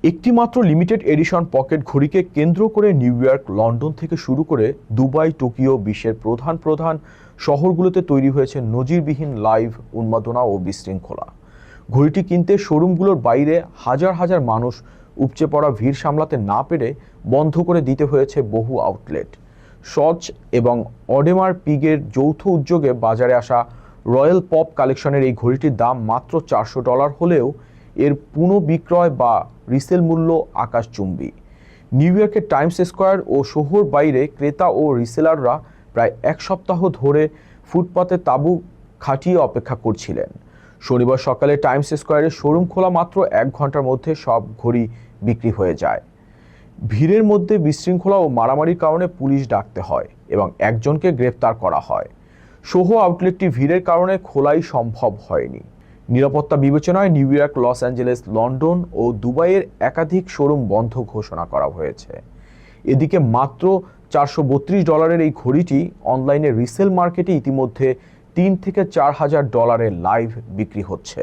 একটি মাত্র limited edition pocket ঘড়িকে কেন্দ্র করে নিউ ইয়র্ক, লন্ডন থেকে শুরু করে দুবাই, টোকিও, বিশ্বের প্রধান প্রধান শহরগুলোতে তৈরি হয়েছে নজিরবিহীন লাইভ উন্মাদনা ও বিশৃঙ্খলা। ঘড়িটি কিনতে শোরুমগুলোর বাইরে হাজার হাজার মানুষ উপচে পড়া ভিড় সামলাতে না পেরে বন্ধ করে দিতে হয়েছে বহু আউটলেট। সচ এবং অডেমার পিগের যৌথ উদ্যোগে বাজারে আসা রয়্যাল পপ কালেকশনের এই ঘড়িটির দাম মাত্র $400 হলেও এর পুনঃবিক্রয় বা রিসেল মূল্য আকাশচুম্বী। নিউ ইয়র্কের টাইমস স্কোয়ার ও শহর বাইরে ক্রেতা ও রিসেলাররা প্রায় এক সপ্তাহ ধরে ফুটপাতে তাঁবু খাটিয়ে অপেক্ষা করছিলেন। শনিবার সকালে টাইমস স্কোয়ারের শোরুম খোলা মাত্র 1 ঘন্টার মধ্যে সব ঘড়ি বিক্রি হয়ে যায়। ভিড়ের মধ্যে বিশৃঙ্খলা ও মারামারির কারণে পুলিশ ডাকতে হয় এবং একজনকে গ্রেফতার করা হয়। সোহো আউটলেটটি ভিড়ের কারণে খোলাই সম্ভব হয়নি। নিরাপত্তা বিবেচনায় New York, Los Angeles, London ও দুবাইয়ের একাধিক শোরুম বন্ধ ঘোষণা করা হয়েছে। এদিকে মাত্র $432 এই ঘড়িটি অনলাইনে রিসেল মার্কেটে ইতিমধ্যে $3,000 থেকে $4,000 লাইভ বিক্রি হচ্ছে।